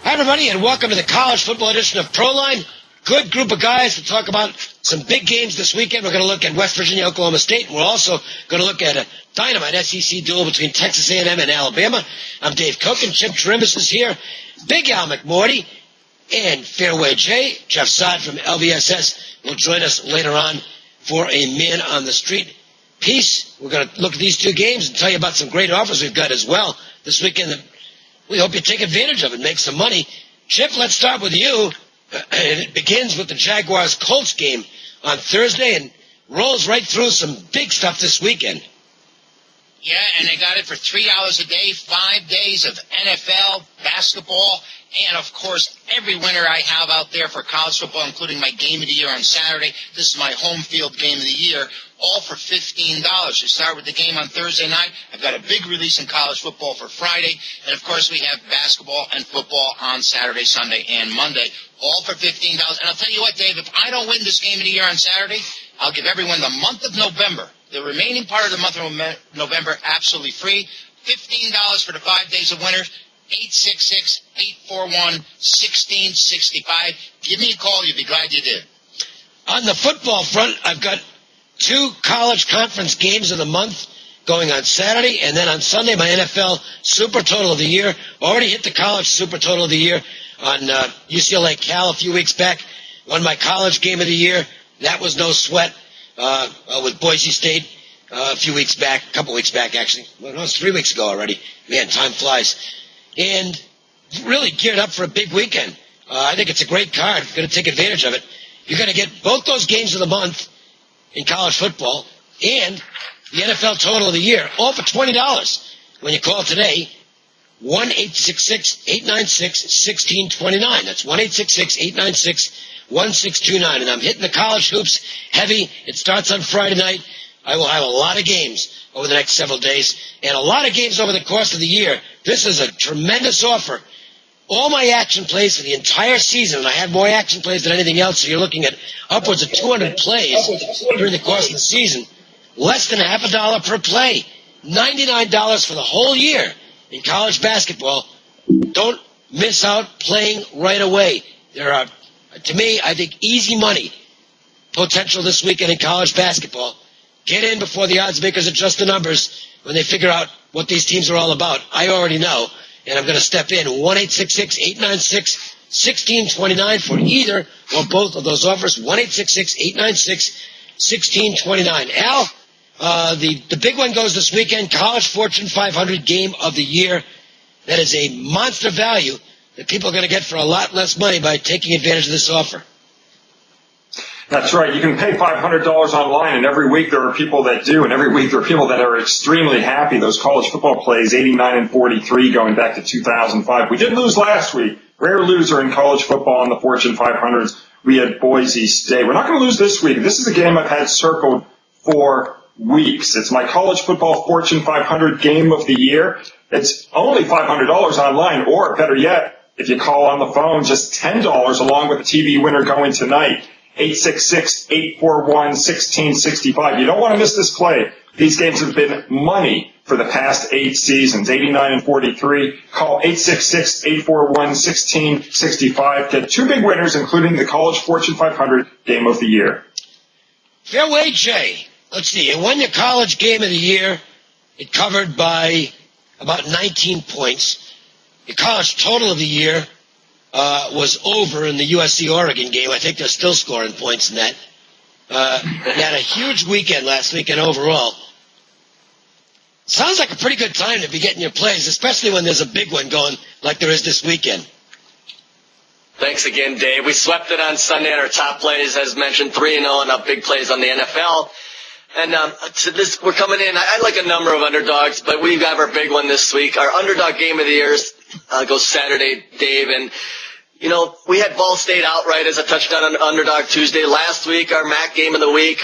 Hi, everybody, and welcome to the college football edition of Proline. Good group of guys to talk about some big games this weekend. We're going to look at West Virginia, Oklahoma State, and we're also going to look at a dynamite SEC duel between Texas A&M and Alabama. I'm Dave Cokin. Chip Chirimbes is here. Big Al McMordie and Fairway Jay. Jeff Sod from LVSS will join us later on for a Man on the Street piece. We're going to look at these two games and tell you about some great offers we've got as well this weekend. We hope you take advantage of it, make some money. Chip, let's start with you. It begins with the Jaguars-Colts game on Thursday and rolls right through some big stuff this weekend. Yeah, and they got it for 3 hours a day, 5 days of NFL, basketball, and, of course, every winner I have out there for college football, including my game of the year on Saturday. This is my home field game of the year, all for $15. You start with the game on Thursday night. I've got a big release in college football for Friday. And, of course, we have basketball and football on Saturday, Sunday, and Monday, all for $15. And I'll tell you what, Dave, if I don't win this game of the year on Saturday, I'll give everyone the month of November, the remaining part of the month of November, absolutely free. $15 for the 5 days of winners. 866-841-1665. Give me a call. You'll be glad you did. On the football front, I've got 2 college conference games of the month going on Saturday, and then on Sunday, my NFL Super Total of the Year. Already hit the college Super Total of the Year on UCLA Cal a few weeks back. Won my college game of the year. That was no sweat with Boise State a couple weeks back, actually. Well, no, it's 3 weeks ago already. Man, time flies. And really geared up for a big weekend. I think it's a great card. You're going to take advantage of it. You're going to get both those games of the month in college football and the NFL Total of the Year, all for $20. When you call today, 1-866-896-1629. That's 1-866-896-1629. And I'm hitting the college hoops heavy. It starts on Friday night. I will have a lot of games over the next several days and a lot of games over the course of the year. This is a tremendous offer. All my action plays for the entire season, and I have more action plays than anything else, so you're looking at upwards of 200 plays during the course of the season. Less than $50 per play. $99 for the whole year in college basketball. Don't miss out playing right away. There are, to me, I think, easy money potential this weekend in college basketball. Get in before the odds makers adjust the numbers when they figure out what these teams are all about. I already know, and I'm going to step in. 1-866-896-1629 for either or both of those offers. 1-866-896-1629. Al, the big one goes this weekend, College Fortune 500 Game of the Year. That is a monster value that people are going to get for a lot less money by taking advantage of this offer. That's right. You can pay $500 online, and every week there are people that do, and every week there are people that are extremely happy. Those college football plays, 89 and 43, going back to 2005. We did lose last week. Rare loser in college football on the Fortune 500s. We had Boise State. We're not going to lose this week. This is a game I've had circled for weeks. It's my college football Fortune 500 Game of the Year. It's only $500 online, or better yet, if you call on the phone, just $10 along with the TV winner going tonight. 866-841-1665. You don't want to miss this play. These games have been money for the past 8 seasons, 89 and 43. Call 866-841-1665. Get 2 big winners, including the College Fortune 500 Game of the Year. Fairway Jay. Let's see. It won your college game of the year. It covered by about 19 points. Your college total of the year was over in the USC-Oregon game. I think they're still scoring points in that. They had a huge weekend last weekend overall. Sounds like a pretty good time to be getting your plays, especially when there's a big one going like there is this weekend. Thanks again, Dave. We swept it on Sunday on our top plays, as mentioned, 3-0 and up big plays on the NFL. And we're coming in. I like a number of underdogs, but we've got our big one this week. Our underdog game of the year goes Saturday, Dave, and you know, we had Ball State outright as a touchdown on underdog Tuesday. Last week, our MAC game of the week,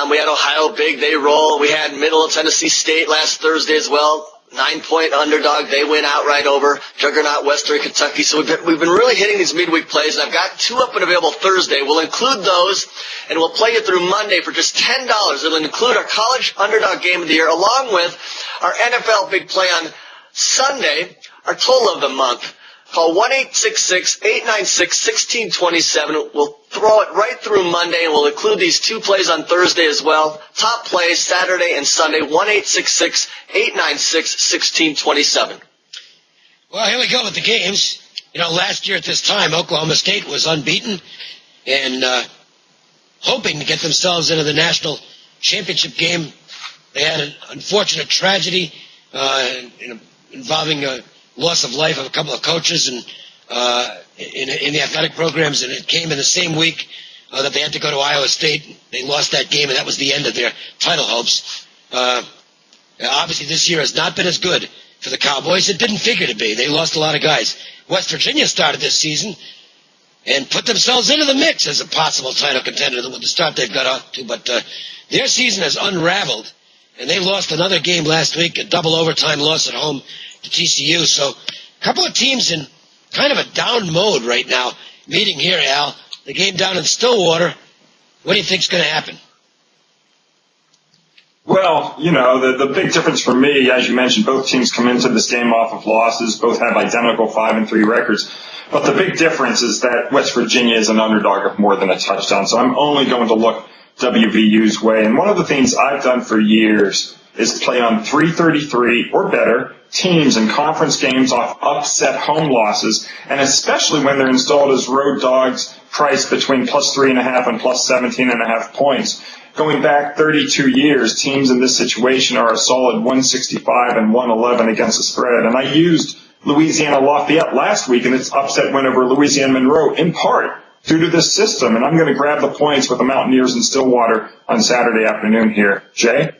we had Ohio big, they roll. We had Middle of Tennessee State last Thursday as well. 9-point underdog, they win outright over Juggernaut Western Kentucky. So we've been really hitting these midweek plays, and I've got 2 up and available Thursday. We'll include those, and we'll play you through Monday for just $10. It'll include our college underdog game of the year, along with our NFL big play on Sunday, our total of the month. Call 1-866-896-1627. We'll throw it right through Monday, and we'll include these two plays on Thursday as well. Top plays Saturday and Sunday, 1-866-896-1627. Well, here we go with the games. Last year at this time, Oklahoma State was unbeaten and hoping to get themselves into the national championship game. They had an unfortunate tragedy involving a loss of life of a couple of coaches and in the athletic programs, and it came in the same week that they had to go to Iowa State. They lost that game, and that was the end of their title hopes. Obviously, this year has not been as good for the Cowboys. It didn't figure to be. They lost a lot of guys. West Virginia started this season and put themselves into the mix as a possible title contender with the start they've got off to, but their season has unraveled, and they lost another game last week, a double overtime loss at home to TCU. So a couple of teams in kind of a down mode right now meeting here, Al. The game down in Stillwater. What do you think's going to happen? Well, the big difference for me, as you mentioned, both teams come into this game off of losses. Both have identical 5-3 records. But the big difference is that West Virginia is an underdog of more than a touchdown. So I'm only going to look WVU's way. And one of the things I've done for years is play on 333 or better teams in conference games off upset home losses, and especially when they're installed as road dogs priced between +3.5 and +17.5 points. Going back 32 years, teams in this situation are a solid 165 and 111 against the spread. And I used Louisiana Lafayette last week in its upset win over Louisiana Monroe, in part due to this system. And I'm going to grab the points with the Mountaineers in Stillwater on Saturday afternoon here. Jay?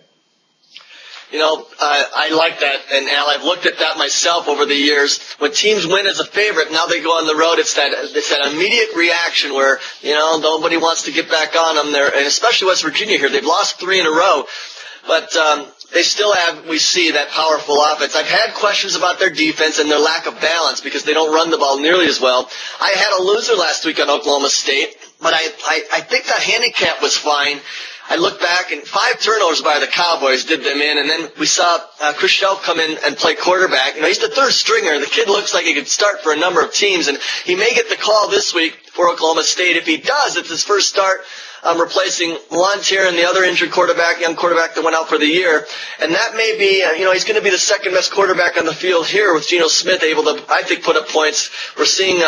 I like that, and Al, I've looked at that myself over the years. When teams win as a favorite, now they go on the road, it's that immediate reaction where, nobody wants to get back on them there, and especially West Virginia here. They've lost 3 in a row, but they still have, we see, that powerful offense. I've had questions about their defense and their lack of balance because they don't run the ball nearly as well. I had a loser last week on Oklahoma State, but I think the handicap was fine. I look back, and 5 turnovers by the Cowboys did them in, and then we saw Chris Shelf come in and play quarterback. He's the third stringer. The kid looks like he could start for a number of teams, and he may get the call this week for Oklahoma State. If he does, it's his first start replacing Lantier and the other injured young quarterback that went out for the year. And that may be, he's going to be the second best quarterback on the field here with Geno Smith able to, I think, put up points. We're seeing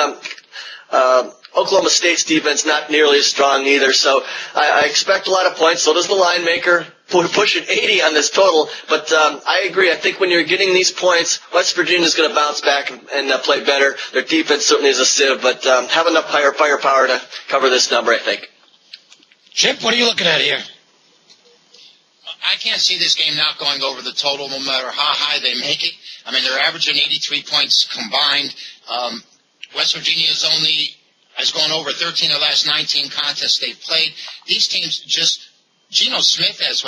Oklahoma State's defense not nearly as strong either, so I expect a lot of points. So does the line maker. Pushing 80 on this total, but I agree. I think when you're getting these points, West Virginia's going to bounce back and play better. Their defense certainly is a sieve, but have enough firepower to cover this number, I think. Chip, what are you looking at here? I can't see this game not going over the total no matter how high they make it. I mean, they're averaging 83 points combined. West Virginia has gone over 13 of the last 19 contests they've played. These teams Geno Smith has,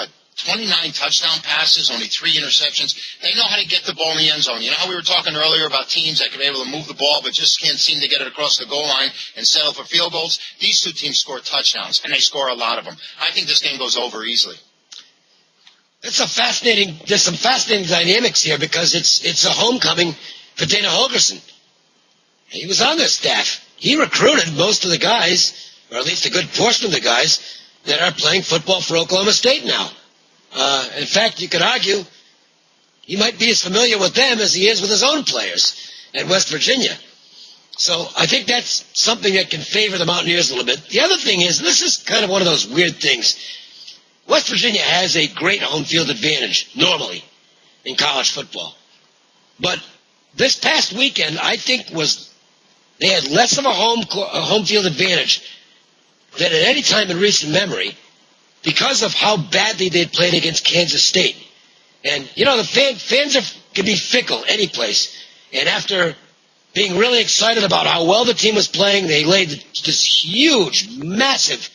29 touchdown passes, only 3 interceptions. They know how to get the ball in the end zone. You know how we were talking earlier about teams that can be able to move the ball but just can't seem to get it across the goal line and settle for field goals? These two teams score touchdowns, and they score a lot of them. I think this game goes over easily. There's some fascinating dynamics here because it's a homecoming for Dana Holgerson. He was on their staff. He recruited most of the guys, or at least a good portion of the guys, that are playing football for Oklahoma State now. In fact, you could argue he might be as familiar with them as he is with his own players at West Virginia. So I think that's something that can favor the Mountaineers a little bit. The other thing is, this is kind of one of those weird things. West Virginia has a great home field advantage, normally, in college football. But this past weekend, I think they had less of a home field advantage than at any time in recent memory because of how badly they'd played against Kansas State. And, the fans can be fickle any place. And after being really excited about how well the team was playing, they laid this huge, massive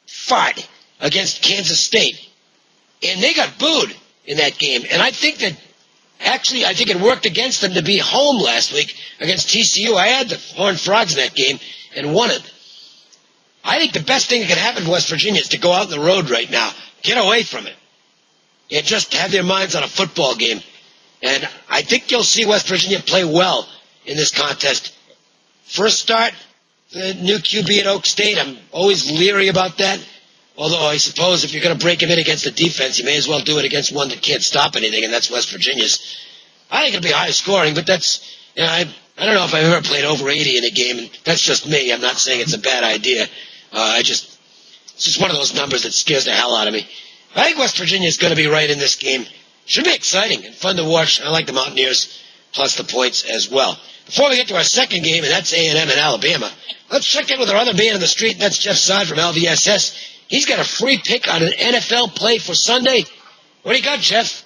fight against Kansas State. And they got booed in that game. And I think it worked against them to be home last week against TCU. I had the Horned Frogs in that game and won it. I think the best thing that can happen to West Virginia is to go out on the road right now, get away from it, and just have their minds on a football game. And I think you'll see West Virginia play well in this contest. First start, the new QB at Oak State. I'm always leery about that. Although I suppose if you're going to break him in against the defense, you may as well do it against one that can't stop anything, and that's West Virginia's. I think it'll be high scoring, but that's, I don't know if I've ever played over 80 in a game, and that's just me. I'm not saying it's a bad idea. It's just one of those numbers that scares the hell out of me. I think West Virginia is going to be right in this game. Should be exciting and fun to watch. I like the Mountaineers, plus the points as well. Before we get to our second game, and that's A&M and Alabama, let's check in with our other man on the street, and that's Jeff Sod from LVSS. He's got a free pick on an NFL play for Sunday. What do you got, Jeff?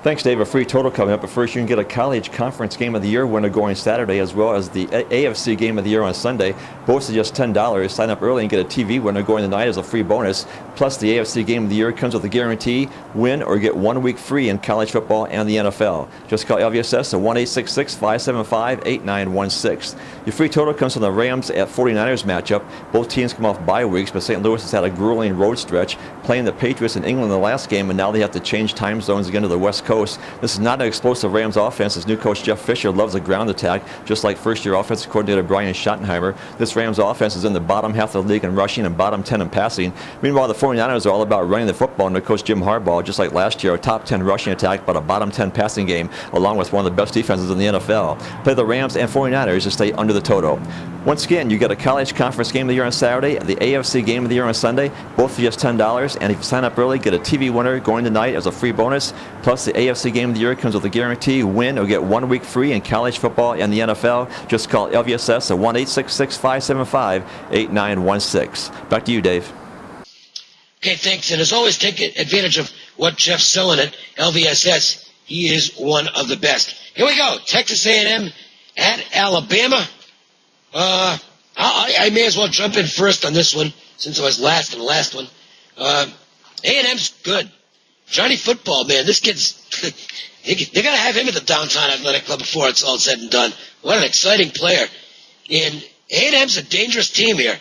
Thanks, Dave. A free total coming up, but first you can get a college conference game of the year winner going Saturday, as well as the AFC game of the year on Sunday. Both are just $10. Sign up early and get a TV winner going tonight as a free bonus. Plus, the AFC game of the year comes with a guarantee: win or get 1 week free in college football and the NFL. Just call LVSS at 1-866-575-8916. Your free total comes from the Rams at 49ers matchup. Both teams come off bye weeks, but St. Louis has had a grueling road stretch, playing the Patriots in England in the last game, and now they have to change time zones again to the West Coast. This is not an explosive Rams offense, as new coach Jeff Fisher loves a ground attack, just like first-year offensive coordinator Brian Schottenheimer. This Rams offense is in the bottom half of the league in rushing and bottom 10 in passing. Meanwhile, the 49ers are all about running the football under coach Jim Harbaugh, just like last year, a top 10 rushing attack, but a bottom 10 passing game, along with one of the best defenses in the NFL. Play the Rams and 49ers to stay under the total. Once again, you get a college conference game of the year on Saturday, the AFC game of the year on Sunday, both for just $10, and if you sign up early, get a TV winner going tonight as a free bonus. Plus, the AFC game of the year comes with a guarantee: win or get 1 week free in college football and the NFL. Just call LVSS at 1-866-575-8916. Back to you, Dave. Okay, thanks. And as always, take advantage of what Jeff's selling at LVSS. He is one of the best. Here we go. Texas A&M at Alabama. I may as well jump in first on this one, since I was last in the last one. A&M's good. Johnny Football, man, this kid's... They're going to have him at the Downtown Athletic Club before it's all said and done. What an exciting player. And A&M's a dangerous team here.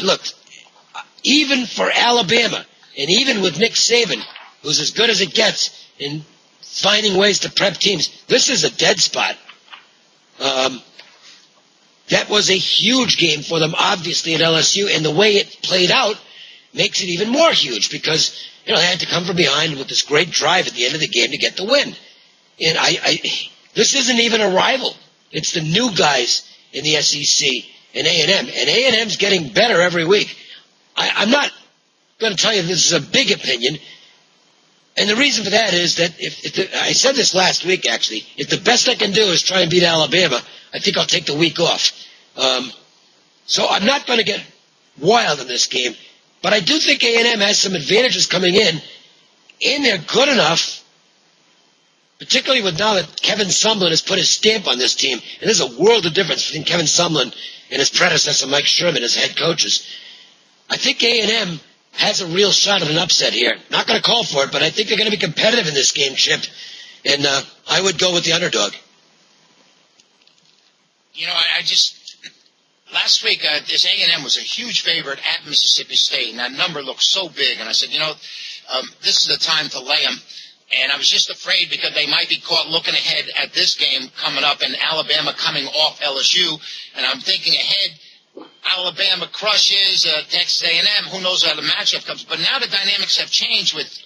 Look, even for Alabama, and even with Nick Saban, who's as good as it gets in finding ways to prep teams, this is a dead spot. That was a huge game for them, obviously, at LSU, and the way it played out makes it even more huge because, they had to come from behind with this great drive at the end of the game to get the win. And this isn't even a rival. It's the new guys in the SEC and A&M, and A&M's getting better every week. I'm not going to tell you this is a big opinion, and the reason for that is that I said this last week, actually, if the best I can do is try and beat Alabama, I think I'll take the week off. So I'm not going to get wild in this game, but I do think A&M has some advantages coming in, and they're good enough, particularly with now that Kevin Sumlin has put his stamp on this team, and there's a world of difference between Kevin Sumlin and his predecessor, Mike Sherman, as head coaches. I think A&M has a real shot at an upset here. Not going to call for it, but I think they're going to be competitive in this game, Chip, and I would go with the underdog. Last week, this A&M was a huge favorite at Mississippi State, and that number looked so big. And I said, this is the time to lay them. And I was just afraid because they might be caught looking ahead at this game coming up and Alabama coming off LSU. And I'm thinking ahead, Alabama crushes Texas A&M. Who knows how the matchup comes? But now the dynamics have changed with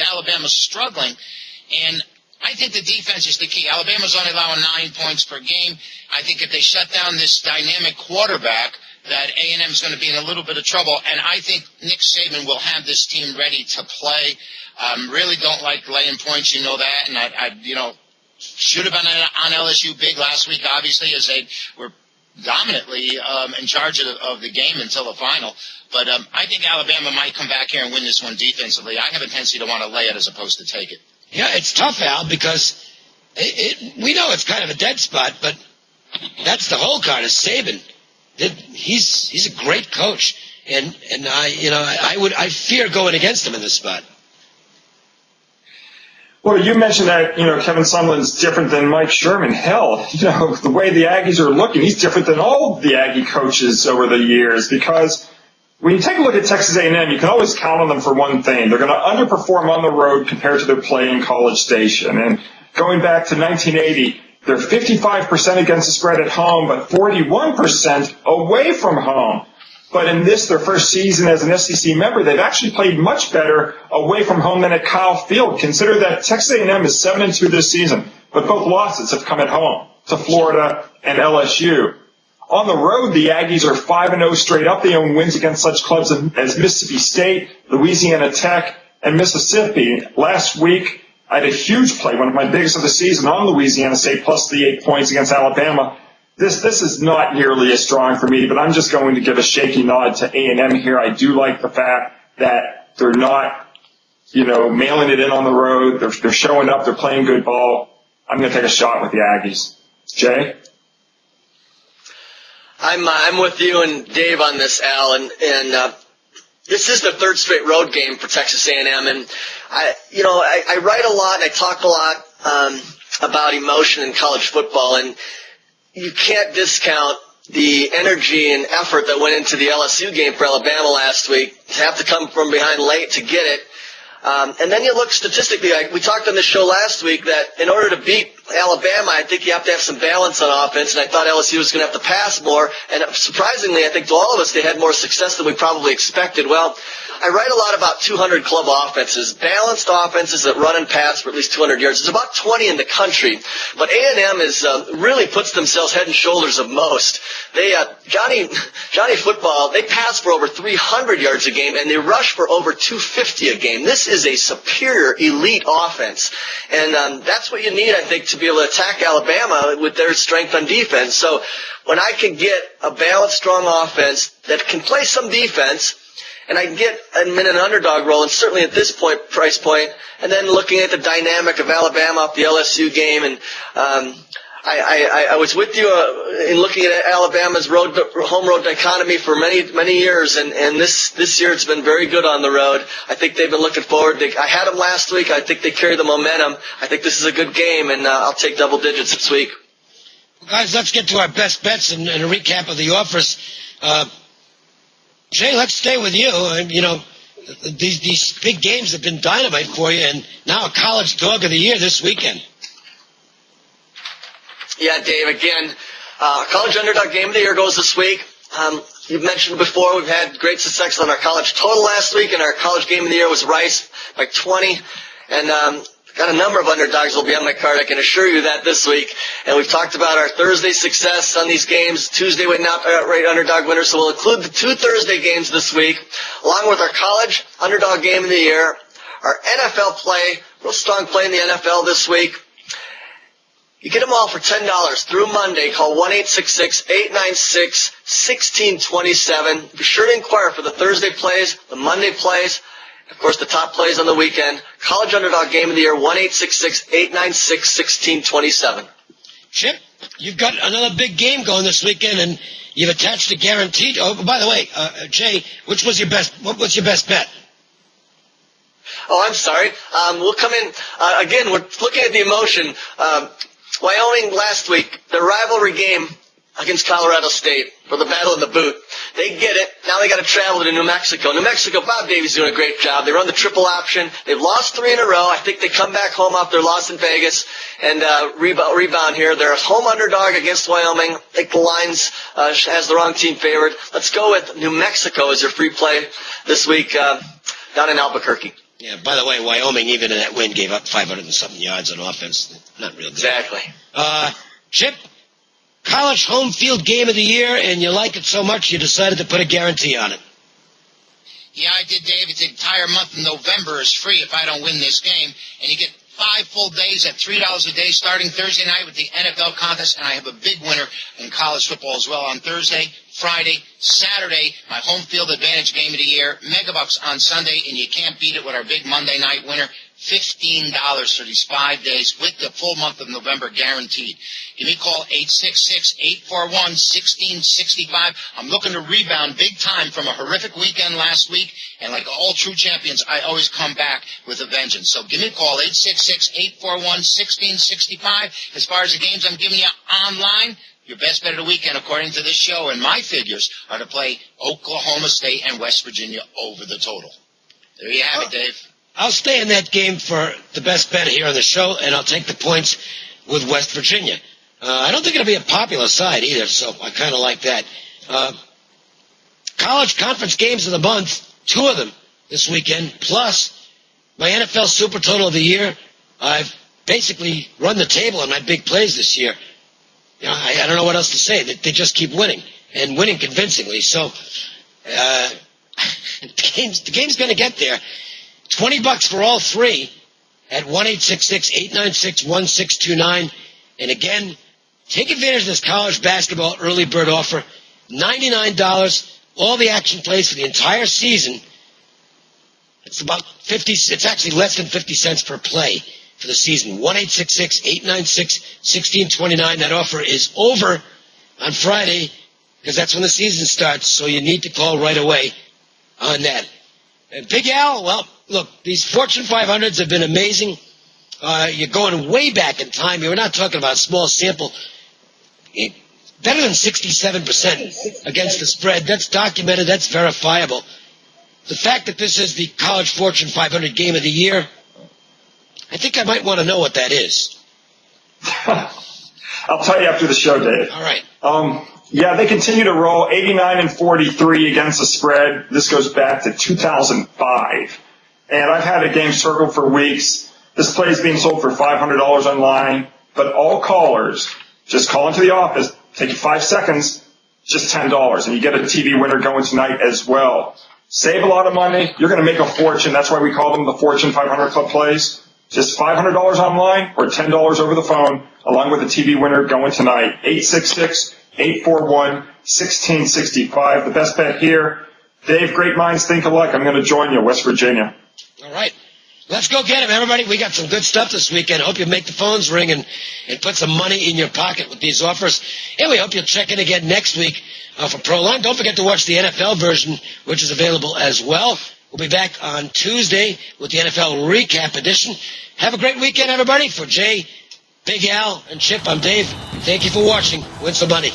Alabama struggling. And I think the defense is the key. Alabama's only allowing 9 points per game. I think if they shut down this dynamic quarterback, that A&M's going to be in a little bit of trouble. And I think Nick Saban will have this team ready to play. Really don't like laying points, you know that. And I should have been on LSU big last week, obviously, as they were dominantly in charge of the game until the final. But I think Alabama might come back here and win this one defensively. I have a tendency to want to lay it as opposed to take it. Yeah, it's tough, Al, because we know it's kind of a dead spot, but that's the whole card is Saban. He's a great coach, and I fear going against him in this spot. Well, you mentioned that, Kevin Sumlin's different than Mike Sherman. Hell, the way the Aggies are looking, he's different than all the Aggie coaches over the years, because when you take a look at Texas A&M, you can always count on them for one thing. They're going to underperform on the road compared to their play in College Station. And going back to 1980, They're 55% against the spread at home, but 41% away from home. But in this, their first season as an SEC member, they've actually played much better away from home than at Kyle Field. Consider that Texas A&M is 7-2 this season, but both losses have come at home to Florida and LSU. On the road, the Aggies are 5-0 straight up. They own wins against such clubs as Mississippi State, Louisiana Tech, and Mississippi. Last week, I had a huge play, one of my biggest of the season, on Louisiana State plus the 8 points against Alabama. This is not nearly as strong for me, but I'm just going to give a shaky nod to A&M here. I do like the fact that they're not, mailing it in on the road. They're showing up. They're playing good ball. I'm going to take a shot with the Aggies. Jay? I'm with you and Dave on this, Al, and this is the third straight road game for Texas A&M, and I write a lot and I talk a lot about emotion in college football, and you can't discount the energy and effort that went into the LSU game for Alabama last week. To have to come from behind late to get it. And then you look statistically, we talked on the show last week that in order to beat Alabama, I think you have to have some balance on offense, and I thought LSU was going to have to pass more, and surprisingly, I think to all of us, they had more success than we probably expected. Well, I write a lot about 200 club offenses, balanced offenses that run and pass for at least 200 yards. There's about 20 in the country, but A&M is really puts themselves head and shoulders of most. They Johnny football, they pass for over 300 yards a game, and they rush for over 250 a game. This is a superior elite offense, and that's what you need, I think, to be able to attack Alabama with their strength on defense. So when I can get a balanced, strong offense that can play some defense, and I can get in an underdog role, and certainly at this price point, and then looking at the dynamic of Alabama off the LSU game, and I was with you in looking at Alabama's home road dichotomy for many years, and this year it's been very good on the road. I think they've been looking forward. I had them last week. I think they carry the momentum. I think this is a good game, and I'll take double digits this week. Guys, let's get to our best bets and a recap of the offers. Jay, let's stay with you. These big games have been dynamite for you, and now a college dog of the year this weekend. Yeah, Dave, again, college underdog game of the year goes this week. You've mentioned before we've had great success on our college total last week, and our college game of the year was Rice by 20. And got a number of underdogs will be on my card, I can assure you that this week. And we've talked about our Thursday success on these games. Tuesday went outright underdog winners, so we'll include the 2 Thursday games this week, along with our college underdog game of the year, our NFL play, real strong play in the NFL this week. You get them all for $10 through Monday. Call 1-866-896-1627. Be sure to inquire for the Thursday plays, the Monday plays, of course, the top plays on the weekend. College underdog game of the year, 1-866-896-1627. Chip, you've got another big game going this weekend, and you've attached a guaranteed. Oh, by the way, Jay, what was your best bet? Oh, I'm sorry. We'll come in. Again, we're looking at the emotion. Wyoming last week, their rivalry game against Colorado State for the Battle in the Boot. They get it. Now they got to travel to New Mexico. New Mexico, Bob Davies doing a great job. They run the triple option. They've lost 3 in a row. I think they come back home off their loss in Vegas and rebound here. They're a home underdog against Wyoming. I think the lines has the wrong team favored. Let's go with New Mexico as your free play this week down in Albuquerque. Yeah, by the way, Wyoming, even in that win, gave up 500 and something yards on offense. Not real good. Exactly. Chip, college home field game of the year, and you like it so much you decided to put a guarantee on it. Yeah, I did, Dave. The entire month of November is free if I don't win this game, and you get 5 full days at $3 a day starting Thursday night with the NFL contest, and I have a big winner in college football as well on Thursday, Friday, Saturday, my home field advantage game of the year, Megabucks on Sunday, and you can't beat it with our big Monday night winner, $15 for these 5 days with the full month of November guaranteed. Give me a call, 866-841-1665. I'm looking to rebound big time from a horrific weekend last week, and like all true champions, I always come back with a vengeance. So give me a call, 866-841-1665. As far as the games I'm giving you online, your best bet of the weekend, according to this show, and my figures, are to play Oklahoma State and West Virginia over the total. There you have it, Dave. I'll stay in that game for the best bet here on the show, and I'll take the points with West Virginia. I don't think it'll be a popular side either, so I kind of like that. College conference games of the month, 2 of them this weekend, plus my NFL Super Total of the year. I've basically run the table on my big plays this year. I don't know what else to say. They just keep winning, and winning convincingly. So the game's going to get there. $20 for all 3 at 1-866-896-1629. And again, take advantage of this college basketball early bird offer. $99, all the action plays for the entire season. It's about 50. It's actually less than 50 cents per play for the season. 1-866-896-1629. That offer is over on Friday because that's when the season starts. So you need to call right away on that. And Big Al, well, look, these Fortune 500s have been amazing. You're going way back in time. We're not talking about a small sample. Better than 67% against the spread. That's documented. That's verifiable. The fact that this is the College Fortune 500 Game of the Year, I think I might want to know what that is. I'll tell you after the show, Dave. All right. Yeah, they continue to roll 89-43 against the spread. This goes back to 2005. And I've had a game circled for weeks. This play is being sold for $500 online. But all callers, just call into the office, take you 5 seconds, just $10. And you get a TV winner going tonight as well. Save a lot of money. You're going to make a fortune. That's why we call them the Fortune 500 Club plays. Just $500 online or $10 over the phone, along with a TV winner going tonight. 866-841-1665. The best bet here. Dave, great minds think alike. I'm going to join you, West Virginia. All right. Let's go get him, everybody. We got some good stuff this weekend. I hope you make the phones ring and put some money in your pocket with these offers. And we hope you'll check in again next week for Proline. Don't forget to watch the NFL version, which is available as well. We'll be back on Tuesday with the NFL Recap Edition. Have a great weekend, everybody. For Jay, Big Al, and Chip, I'm Dave. Thank you for watching. Win some money.